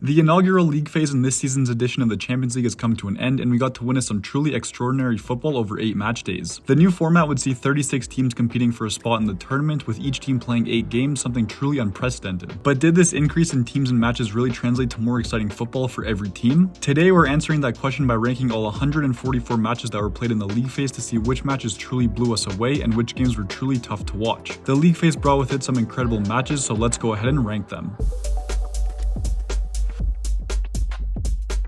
The inaugural league phase in this season's edition of the Champions League has come to an end, and we got to witness some truly extraordinary football over 8 match days. The new format would see 36 teams competing for a spot in the tournament, with each team playing 8 games, something truly unprecedented. But did this increase in teams and matches really translate to more exciting football for every team? Today we're answering that question by ranking all 144 matches that were played in the league phase to see which matches truly blew us away and which games were truly tough to watch. The league phase brought with it some incredible matches, so let's go ahead and rank them.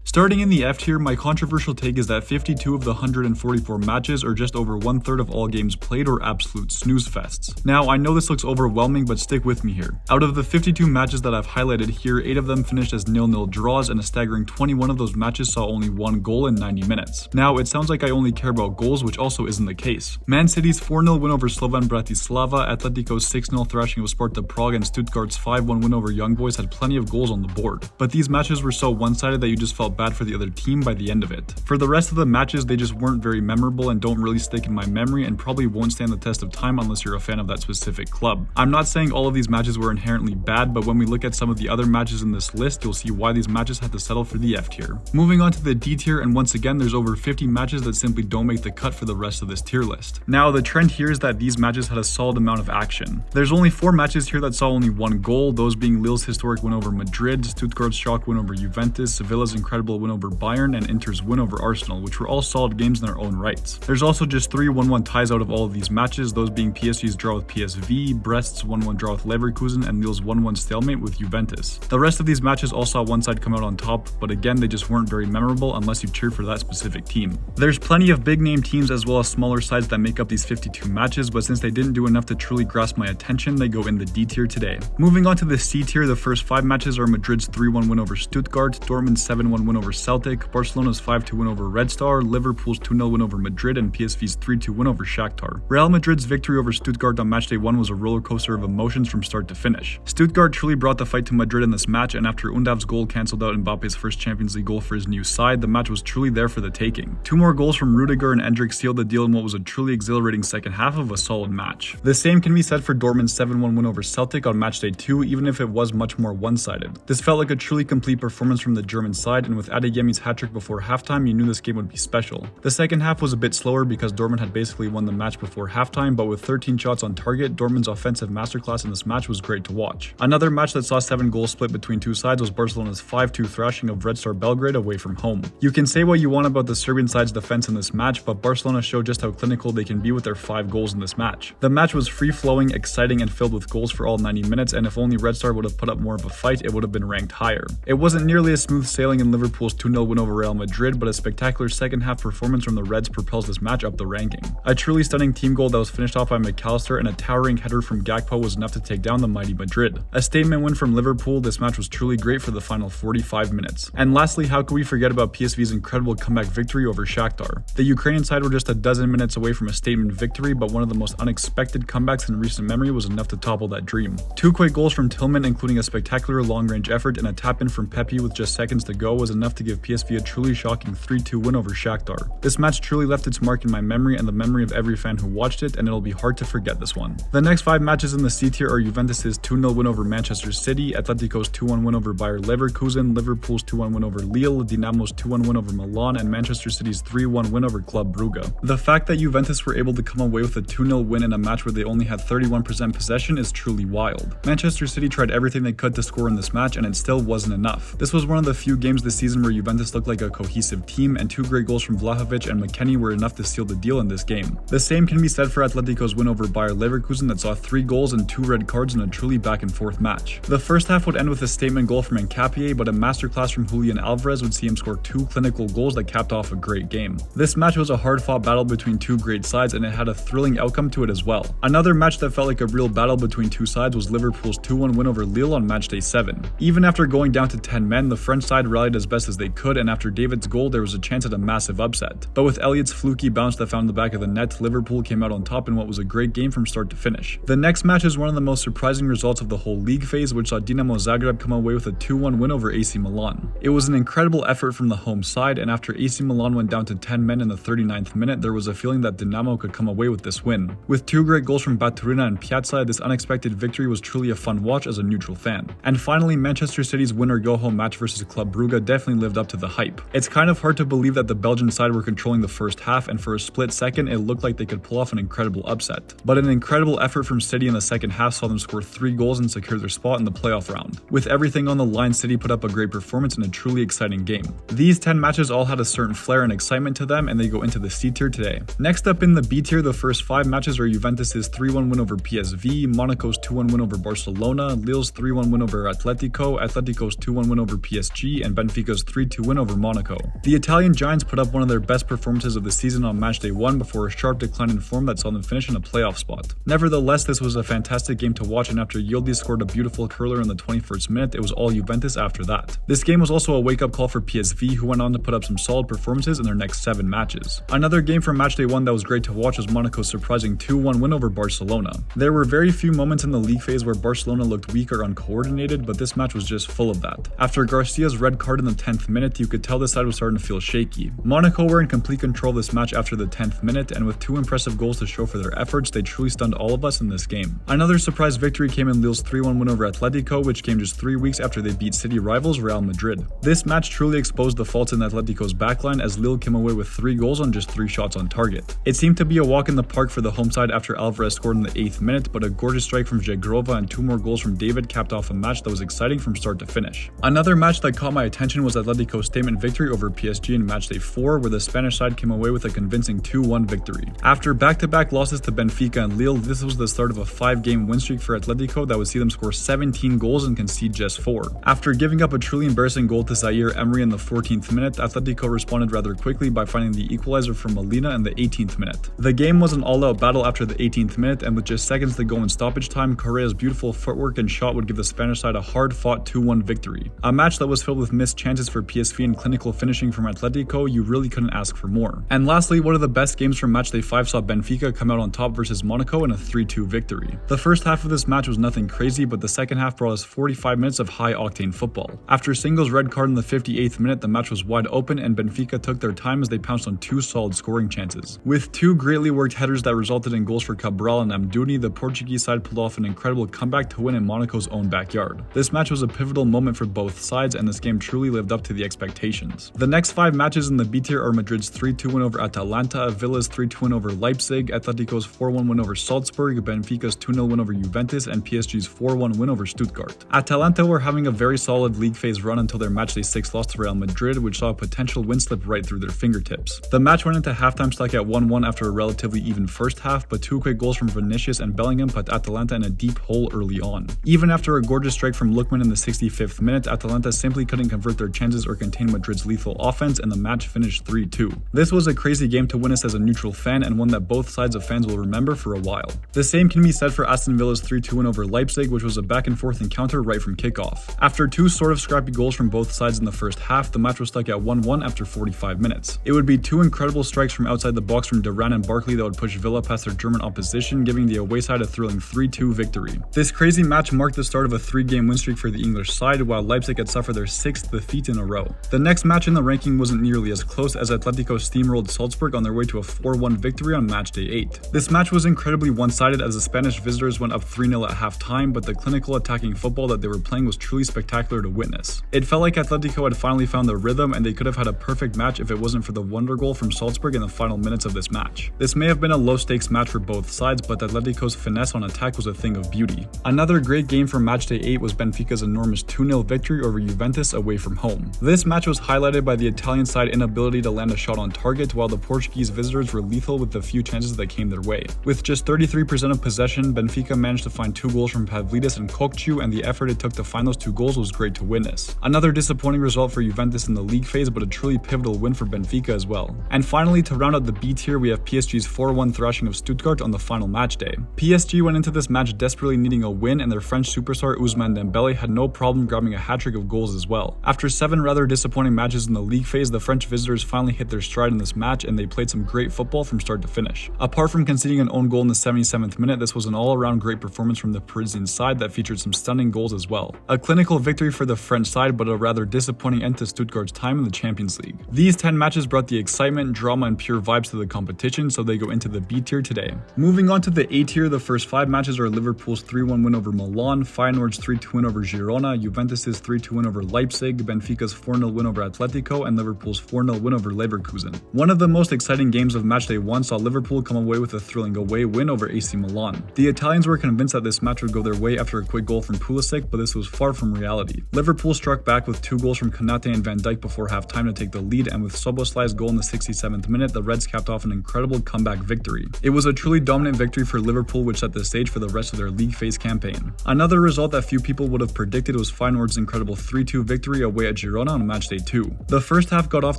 Starting in the F tier, my controversial take is that 52 of the 144 matches, or just over 1/3 of all games played, were absolute snooze fests. Now, I know this looks overwhelming, but stick with me here. Out of the 52 matches that I've highlighted here, 8 of them finished as 0-0 draws, and a staggering 21 of those matches saw only 1 goal in 90 minutes. Now, it sounds like I only care about goals, which also isn't the case. Man City's 4-0 win over Slovan Bratislava, Atletico's 6-0 thrashing of Sparta Prague, and Stuttgart's 5-1 win over Young Boys had plenty of goals on the board. But these matches were so one-sided that you just felt bad for the other team by the end of it. For the rest of the matches, they just weren't very memorable and don't really stick in my memory and probably won't stand the test of time unless you're a fan of that specific club. I'm not saying all of these matches were inherently bad, but when we look at some of the other matches in this list, you'll see why these matches had to settle for the F tier. Moving on to the D tier, and once again, there's over 50 matches that simply don't make the cut for the rest of this tier list. Now, the trend here is that these matches had a solid amount of action. There's only 4 matches here that saw only 1 goal, those being Lille's historic win over Madrid, Stuttgart's shock win over Juventus, Sevilla's incredible win over Bayern, and Inter's win over Arsenal, which were all solid games in their own rights. There's also just 3 1-1 ties out of all of these matches, those being PSG's draw with PSV, Brest's 1-1 draw with Leverkusen, and Lille's 1-1 stalemate with Juventus. The rest of these matches all saw one side come out on top, but again, they just weren't very memorable unless you cheer for that specific team. There's plenty of big name teams as well as smaller sides that make up these 52 matches, but since they didn't do enough to truly grasp my attention, they go in the D tier today. Moving on to the C tier, the first 5 matches are Madrid's 3-1 win over Stuttgart, Dortmund's 7-1 win over Celtic, Barcelona's 5-2 win over Red Star, Liverpool's 2-0 win over Madrid, and PSV's 3-2 win over Shakhtar. Real Madrid's victory over Stuttgart on matchday 1 was a roller coaster of emotions from start to finish. Stuttgart truly brought the fight to Madrid in this match, and after Undav's goal cancelled out Mbappe's first Champions League goal for his new side, the match was truly there for the taking. 2 more goals from Rudiger and Endrick sealed the deal in what was a truly exhilarating second half of a solid match. The same can be said for Dortmund's 7-1 win over Celtic on matchday 2, even if it was much more one-sided. This felt like a truly complete performance from the German side, and with Adeyemi's hat-trick before halftime, you knew this game would be special. The second half was a bit slower because Dortmund had basically won the match before halftime, but with 13 shots on target, Dortmund's offensive masterclass in this match was great to watch. Another match that saw 7 goals split between 2 sides was Barcelona's 5-2 thrashing of Red Star Belgrade away from home. You can say what you want about the Serbian side's defense in this match, but Barcelona showed just how clinical they can be with their 5 goals in this match. The match was free-flowing, exciting, and filled with goals for all 90 minutes, and if only Red Star would have put up more of a fight, it would have been ranked higher. It wasn't nearly as smooth sailing in Liverpool's 2-0 win over Real Madrid, but a spectacular second half performance from the Reds propels this match up the ranking. A truly stunning team goal that was finished off by McAllister and a towering header from Gakpo was enough to take down the mighty Madrid. A statement win from Liverpool, this match was truly great for the final 45 minutes. And lastly, how could we forget about PSV's incredible comeback victory over Shakhtar? The Ukrainian side were just a dozen minutes away from a statement victory, but one of the most unexpected comebacks in recent memory was enough to topple that dream. 2 quick goals from Tillman, including a spectacular long-range effort and a tap-in from Pepe with just seconds to go, was enough to give PSV a truly shocking 3-2 win over Shakhtar. This match truly left its mark in my memory and the memory of every fan who watched it, and it'll be hard to forget this one. The next 5 matches in the C tier are Juventus's 2-0 win over Manchester City, Atletico's 2-1 win over Bayer Leverkusen, Liverpool's 2-1 win over Lille, Dinamo's 2-1 win over Milan, and Manchester City's 3-1 win over Club Brugge. The fact that Juventus were able to come away with a 2-0 win in a match where they only had 31% possession is truly wild. Manchester City tried everything they could to score in this match, and it still wasn't enough. This was one of the few games this season where Juventus looked like a cohesive team, and 2 great goals from Vlahovic and McKennie were enough to seal the deal in this game. The same can be said for Atletico's win over Bayer Leverkusen that saw 3 goals and 2 red cards in a truly back and forth match. The first half would end with a statement goal from Nkapie, but a masterclass from Julian Alvarez would see him score 2 clinical goals that capped off a great game. This match was a hard-fought battle between 2 great sides, and it had a thrilling outcome to it as well. Another match that felt like a real battle between 2 sides was Liverpool's 2-1 win over Lille on matchday 7. Even after going down to 10 men, the French side rallied as best as they could, and after David's goal there was a chance at a massive upset. But with Elliott's fluky bounce that found the back of the net, Liverpool came out on top in what was a great game from start to finish. The next match is one of the most surprising results of the whole league phase, which saw Dinamo Zagreb come away with a 2-1 win over AC Milan. It was an incredible effort from the home side, and after AC Milan went down to 10 men in the 39th minute, there was a feeling that Dinamo could come away with this win. With two great goals from Baturina and Piazza, this unexpected victory was truly a fun watch as a neutral fan. And finally, Manchester City's winner-go-home match versus Club Brugge definitely lived up to the hype. It's kind of hard to believe that the Belgian side were controlling the first half, and for a split second it looked like they could pull off an incredible upset. But an incredible effort from City in the second half saw them score 3 goals and secure their spot in the playoff round. With everything on the line, City put up a great performance in a truly exciting game. These 10 matches all had a certain flair and excitement to them, and they go into the C tier today. Next up in the B tier, the first 5 matches are Juventus' 3-1 win over PSV, Monaco's 2-1 win over Barcelona, Lille's 3-1 win over Atletico, Atletico's 2-1 win over PSG, and Benfica's 3-2 win over Monaco. The Italian Giants put up one of their best performances of the season on matchday 1 before a sharp decline in form that saw them finish in a playoff spot. Nevertheless, this was a fantastic game to watch, and after Yildiz scored a beautiful curler in the 21st minute, it was all Juventus after that. This game was also a wake-up call for PSV, who went on to put up some solid performances in their next 7 matches. Another game from matchday 1 that was great to watch was Monaco's surprising 2-1 win over Barcelona. There were very few moments in the league phase where Barcelona looked weak or uncoordinated, but this match was just full of that. After Garcia's red card in the 10th minute, you could tell the side was starting to feel shaky. Monaco were in complete control of this match after the 10th minute, and with 2 impressive goals to show for their efforts, they truly stunned all of us in this game. Another surprise victory came in Lille's 3-1 win over Atletico, which came just 3 weeks after they beat city rivals Real Madrid. This match truly exposed the faults in Atletico's backline, as Lille came away with 3 goals on just 3 shots on target. It seemed to be a walk in the park for the home side after Alvarez scored in the 8th minute, but a gorgeous strike from Jegrova and 2 more goals from David capped off a match that was exciting from start to finish. Another match that caught my attention was Atletico's statement victory over PSG in matchday 4, where the Spanish side came away with a convincing 2-1 victory. After back-to-back losses to Benfica and Lille, this was the start of a 5-game win streak for Atletico that would see them score 17 goals and concede just 4. After giving up a truly embarrassing goal to Zaire Emery in the 14th minute, Atletico responded rather quickly by finding the equalizer from Molina in the 18th minute. The game was an all-out battle after the 18th minute, and with just seconds to go in stoppage time, Correa's beautiful footwork and shot would give the Spanish side a hard-fought 2-1 victory. A match that was filled with missed chances for PSV and clinical finishing from Atletico. You really couldn't ask for more. And lastly, one of the best games from matchday 5 saw Benfica come out on top versus Monaco in a 3-2 victory. The first half of this match was nothing crazy, but the second half brought us 45 minutes of high-octane football. After Singo's red card in the 58th minute, the match was wide open, and Benfica took their time as they pounced on 2 solid scoring chances. With 2 greatly worked headers that resulted in goals for Cabral and Amdouni, the Portuguese side pulled off an incredible comeback to win in Monaco's own backyard. This match was a pivotal moment for both sides, and this game truly lived up to the expectations. The next 5 matches in the B tier are Madrid's 3-2 win over Atalanta, Villa's 3-2 win over Leipzig, Atletico's 4-1 win over Salzburg, Benfica's 2-0 win over Juventus, and PSG's 4-1 win over Stuttgart. Atalanta were having a very solid league phase run until their matchday 6 loss to Real Madrid, which saw a potential win slip right through their fingertips. The match went into halftime stuck at 1-1 after a relatively even first half, but 2 quick goals from Vinicius and Bellingham put Atalanta in a deep hole early on. Even after a gorgeous strike from Lookman in the 65th minute, Atalanta simply couldn't convert their chances or contain Madrid's lethal offense, and the match finished 3-2. This was a crazy game to witness as a neutral fan, and one that both sides of fans will remember for a while. The same can be said for Aston Villa's 3-2 win over Leipzig, which was a back-and-forth encounter right from kickoff. After 2 sort of scrappy goals from both sides in the first half, the match was stuck at 1-1 after 45 minutes. It would be 2 incredible strikes from outside the box from Duran and Barkley that would push Villa past their German opposition, giving the away side a thrilling 3-2 victory. This crazy match marked the start of a 3-game win streak for the English side, while Leipzig had suffered their 6th defeat in a row. The next match in the ranking wasn't nearly as close, as Atletico steamrolled Salzburg on their way to a 4-1 victory on matchday 8. This match was incredibly one-sided as the Spanish visitors went up 3-0 at halftime, but the clinical attacking football that they were playing was truly spectacular to witness. It felt like Atletico had finally found their rhythm, and they could have had a perfect match if it wasn't for the wonder goal from Salzburg in the final minutes of this match. This may have been a low-stakes match for both sides, but Atletico's finesse on attack was a thing of beauty. Another great game from matchday 8 was Benfica's enormous 2-0 victory over Juventus away from home. This match was highlighted by the Italian side inability to land a shot on target, while the Portuguese visitors were lethal with the few chances that came their way. With just 33% of possession, Benfica managed to find 2 goals from Pavlidis and Kokcu, and the effort it took to find those 2 goals was great to witness. Another disappointing result for Juventus in the league phase, but a truly pivotal win for Benfica as well. And finally, to round out the B tier, we have PSG's 4-1 thrashing of Stuttgart on the final match day. PSG went into this match desperately needing a win, and their French superstar Ousmane Dembele had no problem grabbing a hat-trick of goals as well. After 7 7 rather disappointing matches in the league phase, the French visitors finally hit their stride in this match and they played some great football from start to finish. Apart from conceding an own goal in the 77th minute, this was an all-around great performance from the Parisian side that featured some stunning goals as well. A clinical victory for the French side, but a rather disappointing end to Stuttgart's time in the Champions League. These 10 matches brought the excitement, drama, and pure vibes to the competition, so they go into the B tier today. Moving on to the A tier, the first 5 matches are Liverpool's 3-1 win over Milan, Feyenoord's 3-2 win over Girona, Juventus's 3-2 win over Leipzig, Benfica's 4-0 win over Atletico, and Liverpool's 4-0 win over Leverkusen. One of the most exciting games of matchday 1 saw Liverpool come away with a thrilling away win over AC Milan. The Italians were convinced that this match would go their way after a quick goal from Pulisic, but this was far from reality. Liverpool struck back with 2 goals from Konate and Van Dijk before halftime to take the lead, and with Szoboszlai's goal in the 67th minute, the Reds capped off an incredible comeback victory. It was a truly dominant victory for Liverpool, which set the stage for the rest of their league phase campaign. Another result that few people would have predicted was Feyenoord's incredible 3-2 victory away at Girona on matchday 2. The first half got off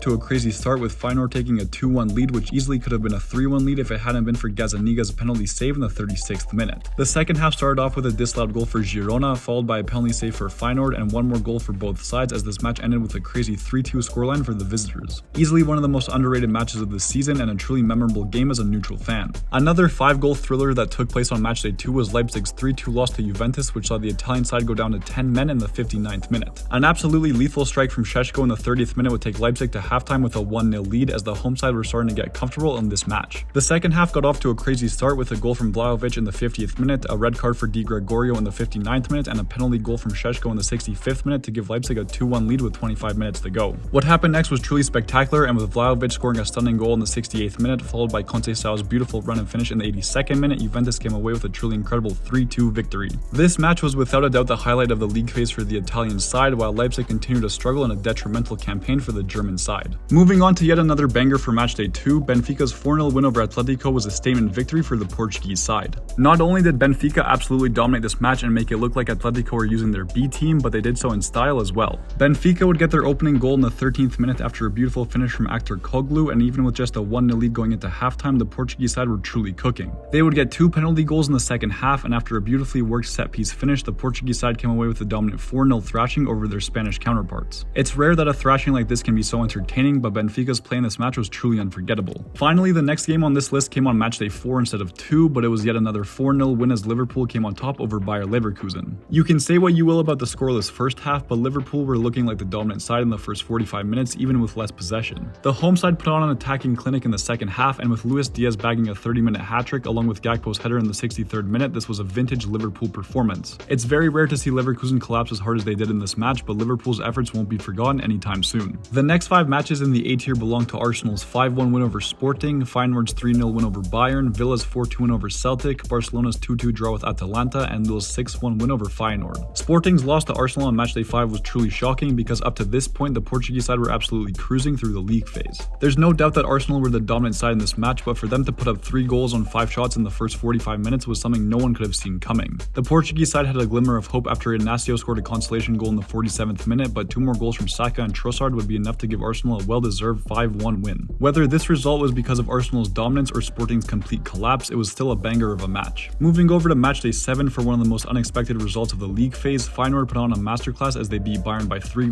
to a crazy start, with Feyenoord taking a 2-1 lead, which easily could have been a 3-1 lead if it hadn't been for Gazzaniga's penalty save in the 36th minute. The second half started off with a disallowed goal for Girona, followed by a penalty save for Feyenoord, and one more goal for both sides, as this match ended with a crazy 3-2 scoreline for the visitors. Easily one of the most underrated matches of the season and a truly memorable game as a neutral fan. Another 5-goal thriller that took place on matchday 2 was Leipzig's 3-2 loss to Juventus, which saw the Italian side go down to 10 men in the 59th minute. An absolutely lethal strike from Šeško in the 30th minute would take Leipzig to halftime with a 1-0 lead, as the home side were starting to get comfortable in this match. The second half got off to a crazy start with a goal from Vlahovic in the 50th minute, a red card for Di Gregorio in the 59th minute, and a penalty goal from Šeško in the 65th minute to give Leipzig a 2-1 lead with 25 minutes to go. What happened next was truly spectacular, and with Vlahovic scoring a stunning goal in the 68th minute, followed by Conceição's beautiful run and finish in the 82nd minute, Juventus came away with a truly incredible 3-2 victory. This match was without a doubt the highlight of the league phase for the Italian side, while Leipzig continued to struggle in a detrimental campaign for the German side. Moving on to yet another banger for matchday 2, Benfica's 4-0 win over Atletico was a statement victory for the Portuguese side. Not only did Benfica absolutely dominate this match and make it look like Atletico were using their B team, but they did so in style as well. Benfica would get their opening goal in the 13th minute after a beautiful finish from actor Koglu, and even with just a 1-0 lead going into halftime, the Portuguese side were truly cooking. They would get 2 penalty goals in the second half, and after a beautifully worked set-piece finish, the Portuguese side came away with a dominant 4-0 thrashing over their Spanish counterparts. It's rare that a thrashing like this can be so entertaining, but Benfica's play in this match was truly unforgettable. Finally, the next game on this list came on matchday 4 instead of 2, but it was yet another 4-0 win as Liverpool came on top over Bayer Leverkusen. You can say what you will about the scoreless first half, but Liverpool were looking like the dominant side in the first 45 minutes, even with less possession. The home side put on an attacking clinic in the second half, and with Luis Diaz bagging a 30-minute hat-trick along with Gakpo's header in the 63rd minute, this was a vintage Liverpool performance. It's very rare to see Leverkusen collapse as hard as they did in this match, but Liverpool's efforts won't be forgotten anytime soon. The next 5 matches in the A tier belong to Arsenal's 5-1 win over Sporting, Feyenoord's 3-0 win over Bayern, Villa's 4-2 win over Celtic, Barcelona's 2-2 draw with Atalanta, and Lille's 6-1 win over Feyenoord. Sporting's loss to Arsenal on matchday 5 was truly shocking because up to this point the Portuguese side were absolutely cruising through the league phase. There's no doubt that Arsenal were the dominant side in this match, but for them to put up 3 goals on 5 shots in the first 45 minutes was something no one could have seen coming. The Portuguese side had a glimmer of hope after Inácio scored a consolation goal in the 47th minute, but 2 more goals from Saka and Trossard would be enough to give Arsenal a well-deserved 5-1 win. Whether this result was because of Arsenal's dominance or Sporting's complete collapse, it was still a banger of a match. Moving over to matchday 7 for one of the most unexpected results of the league phase, Feyenoord put on a masterclass as they beat Bayern by 3-0.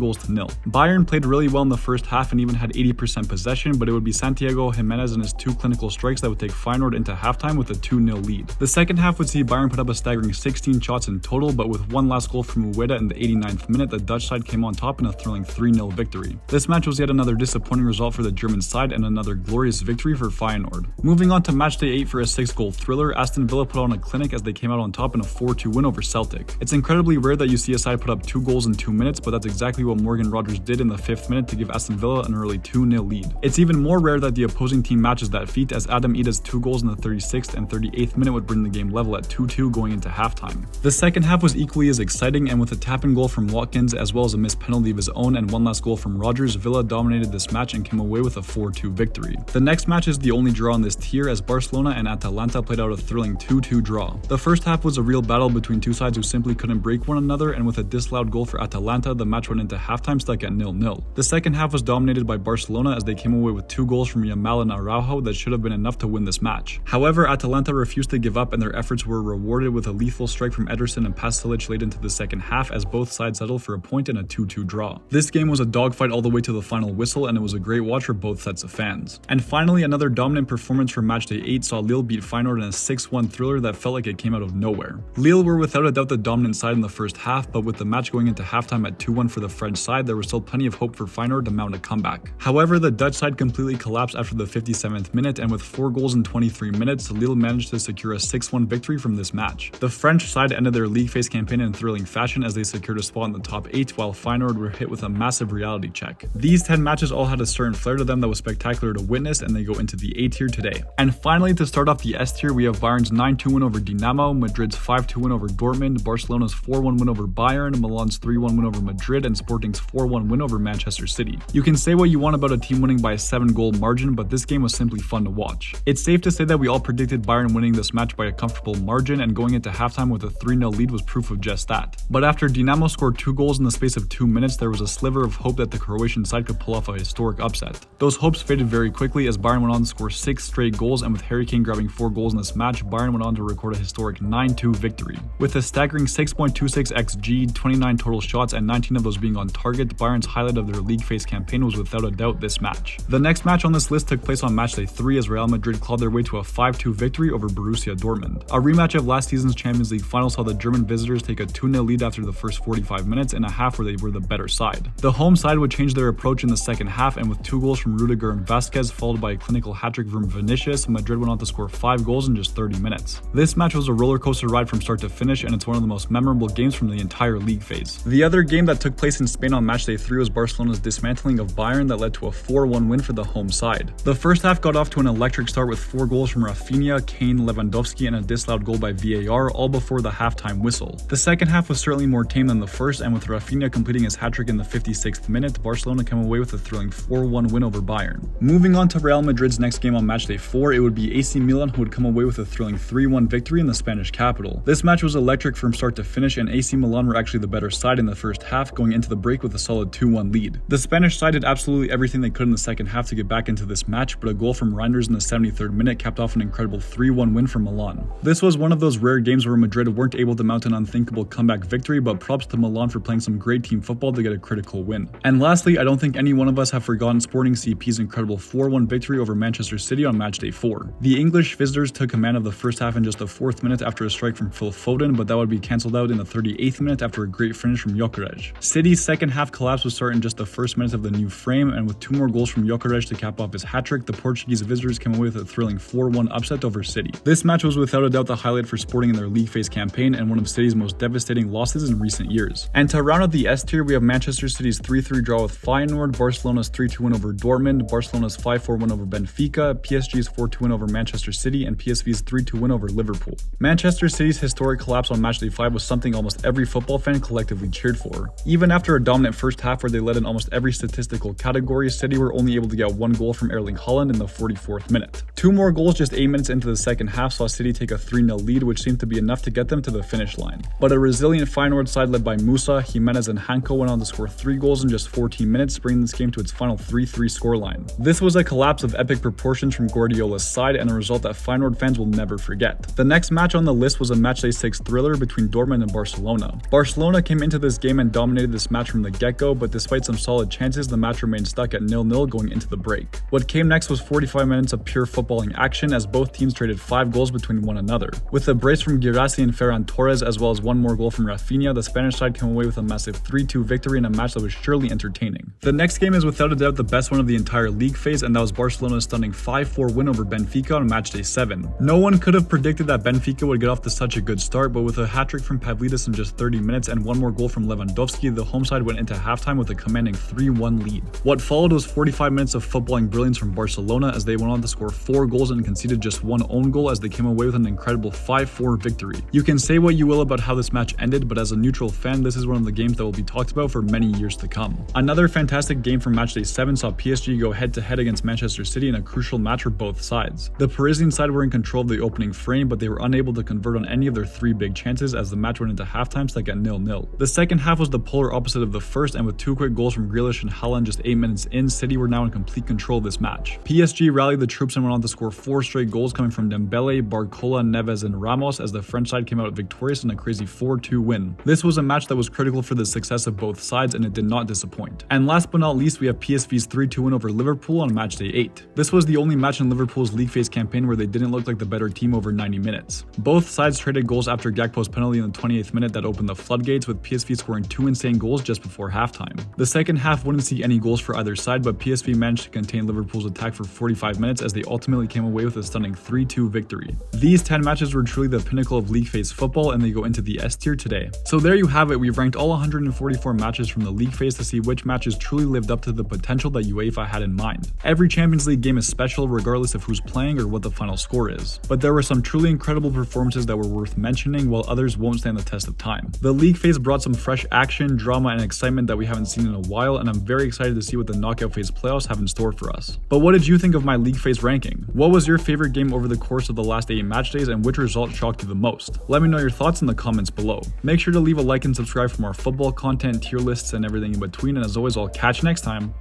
Bayern played really well in the first half and even had 80% possession, but it would be Santiago Jimenez and his 2 clinical strikes that would take Feyenoord into halftime with a 2-0 lead. The second half would see Bayern put up a staggering 16 shots in total, but with one last goal from Ueda in the 89th minute, the Dutch side came on top in a thrilling 3-0 victory. This match was yet another disappointing result for the German side and another glorious victory for Feyenoord. Moving on to matchday 8 for a 6-goal thriller, Aston Villa put on a clinic as they came out on top in a 4-2 win over Celtic. It's incredibly rare that you see a side put up 2 goals in 2 minutes, but that's exactly what Morgan Rogers did in the 5th minute to give Aston Villa an early 2-0 lead. It's even more rare that the opposing team matches that feat, as Adam Ida's 2 goals in the 36th and 38th minute would bring the game level at 2-2 going into halftime. The second half was equally as exciting, and with a tap-in goal from Watkins as well as a missed penalty of his own and one last goal from Rogers, Villa dominated this match and came away with a 4-2 victory. The next match is the only draw on this tier, as Barcelona and Atalanta played out a thrilling 2-2 draw. The first half was a real battle between two sides who simply couldn't break one another, and with a disallowed goal for Atalanta, the match went into halftime stuck at 0-0. The second half was dominated by Barcelona as they came away with 2 goals from Yamal and Araujo that should have been enough to win this match. However, Atalanta refused to give up, and their efforts were rewarded with a lethal strike from Ederson and Pasalic late into the second half as both sides settled for a point in a 2-2 draw. draw. This game was a dogfight all the way to the final whistle, and it was a great watch for both sets of fans. And finally, another dominant performance from matchday 8 saw Lille beat Feyenoord in a 6-1 thriller that felt like it came out of nowhere. Lille were without a doubt the dominant side in the first half, but with the match going into halftime at 2-1 for the French side, there was still plenty of hope for Feyenoord to mount a comeback. However, the Dutch side completely collapsed after the 57th minute, and with 4 goals in 23 minutes, Lille managed to secure a 6-1 victory from this match. The French side ended their league phase campaign in thrilling fashion as they secured a spot in the top 8, while Feyenoord were hit with a massive reality check. These 10 matches all had a certain flair to them that was spectacular to witness, and they go into the A tier today. And finally, to start off the S tier, we have Bayern's 9-2 win over Dinamo, Madrid's 5-2 win over Dortmund, Barcelona's 4-1 win over Bayern, Milan's 3-1 win over Madrid, and Sporting's 4-1 win over Manchester City. You can say what you want about a team winning by a 7-goal margin, but this game was simply fun to watch. It's safe to say that we all predicted Bayern winning this match by a comfortable margin, and going into halftime with a 3-0 lead was proof of just that. But after Dinamo scored 2 goals in the space of 2 minutes, there was a sliver of hope that the Croatian side could pull off a historic upset. Those hopes faded very quickly as Bayern went on to score 6 straight goals, and with Harry Kane grabbing 4 goals in this match, Bayern went on to record a historic 9-2 victory. With a staggering 6.26 XG, 29 total shots, and 19 of those being on target, Bayern's highlight of their league phase campaign was without a doubt this match. The next match on this list took place on matchday 3 as Real Madrid clawed their way to a 5-2 victory over Borussia Dortmund. A rematch of last season's Champions League final saw the German visitors take a 2-0 lead after the first 45 minutes in a half where they were the better side. The home side would change their approach in the second half, and with 2 goals from Rudiger and Vasquez followed by a clinical hat-trick from Vinicius, Madrid went on to score 5 goals in just 30 minutes. This match was a roller coaster ride from start to finish, and it's one of the most memorable games from the entire league phase. The other game that took place in Spain on matchday 3 was Barcelona's dismantling of Bayern that led to a 4-1 win for the home side. The first half got off to an electric start with 4 goals from Rafinha, Kane, Lewandowski, and a disallowed goal by VAR, all before the halftime whistle. The second half was certainly more tame than the first, and with Rafinha completing his hat-trick in the 56th minute, Barcelona came away with a thrilling 4-1 win over Bayern. Moving on to Real Madrid's next game on matchday 4, it would be AC Milan who would come away with a thrilling 3-1 victory in the Spanish capital. This match was electric from start to finish, and AC Milan were actually the better side in the first half, going into the break with a solid 2-1 lead. The Spanish side did absolutely everything they could in the second half to get back into this match, but a goal from Reinders in the 73rd minute capped off an incredible 3-1 win for Milan. This was one of those rare games where Madrid weren't able to mount an unthinkable comeback victory, but props to Milan for playing some great team football to get a critical win. And lastly, I don't think any one of us have forgotten Sporting CP's incredible 4-1 victory over Manchester City on matchday 4. The English visitors took command of the first half in just the 4th minute after a strike from Phil Foden, but that would be cancelled out in the 38th minute after a great finish from Gyökeres. City's second half collapse would start in just the first minute of the new frame, and with 2 more goals from Gyökeres to cap off his hat-trick, the Portuguese visitors came away with a thrilling 4-1 upset over City. This match was without a doubt the highlight for Sporting in their league phase campaign and one of City's most devastating losses in recent years. And to round out the S tier, we have Manchester City's 3-3 draw with Feyenoord, Barcelona's 3-2 win over Dortmund, Barcelona's 5-4 win over Benfica, PSG's 4-2 win over Manchester City, and PSV's 3-2 win over Liverpool. Manchester City's historic collapse on matchday 5 was something almost every football fan collectively cheered for. Even after a dominant first half where they led in almost every statistical category, City were only able to get 1 goal from Erling Haaland in the 44th minute. 2 more goals just 8 minutes into the second half saw City take a 3-0 lead, which seemed to be enough to get them to the finish line. But a resilient Feyenoord side led by Musa, Jimenez, and Hanko went on to score 3 goals in just 14 minutes, bringing this game to its final 3-3 scoreline. This was a collapse of epic proportions from Guardiola's side and a result that Feyenoord fans will never forget. The next match on the list was a matchday 6 thriller between Dortmund and Barcelona. Barcelona came into this game and dominated this match from the get-go, but despite some solid chances, the match remained stuck at 0-0 going into the break. What came next was 45 minutes of pure footballing action as both teams traded 5 goals between one another. With a brace from Guirassy and Ferran Torres as well as 1 more goal from Rafinha, the Spanish side came away with a massive 3-2 victory in a match that was surely entertaining. The next game is without a doubt the best one of the entire league phase, and that was Barcelona's stunning 5-4 win over Benfica on matchday 7. No one could have predicted that Benfica would get off to such a good start, but with a hat-trick from Pavlidis in just 30 minutes and 1 more goal from Lewandowski, the home side went into halftime with a commanding 3-1 lead. What followed was 45 minutes of footballing brilliance from Barcelona as they went on to score 4 goals and conceded just 1 own goal as they came away with an incredible 5-4 victory. You can say what you will about how this match ended, but as a neutral fan, this is one of the games that will be talked about for many years to come. Another fantastic game from matchday 7 saw PSG go head-to-head against Manchester City in a crucial match for both sides. The Parisian side were in control of the opening frame, but they were unable to convert on any of their 3 big chances as the match went into halftime stuck at 0-0. The second half was the polar opposite of the first, and with 2 quick goals from Grealish and Haaland just 8 minutes in, City were now in complete control of this match. PSG rallied the troops and went on to score 4 straight goals coming from Dembele, Barcola, Neves, and Ramos as the French side came out victorious in a crazy 4-2 win. This was a match that was critical for the success of both sides, sides and it did not disappoint. And last but not least, we have PSV's 3-2 win over Liverpool on matchday 8. This was the only match in Liverpool's league phase campaign where they didn't look like the better team over 90 minutes. Both sides traded goals after Gakpo's penalty in the 28th minute that opened the floodgates, with PSV scoring 2 insane goals just before halftime. The second half wouldn't see any goals for either side, but PSV managed to contain Liverpool's attack for 45 minutes as they ultimately came away with a stunning 3-2 victory. These 10 matches were truly the pinnacle of league phase football, and they go into the S tier today. So there you have it, we've ranked all 144 matches from the league phase to see which matches truly lived up to the potential that UEFA had in mind. Every Champions League game is special regardless of who's playing or what the final score is, but there were some truly incredible performances that were worth mentioning, while others won't stand the test of time. The league phase brought some fresh action, drama, and excitement that we haven't seen in a while, and I'm very excited to see what the knockout phase playoffs have in store for us. But what did you think of my league phase ranking? What was your favorite game over the course of the last 8 match days, and which result shocked you the most? Let me know your thoughts in the comments below. Make sure to leave a like and subscribe for more football content, tier lists, and everything in between, and as always, I'll catch you next time.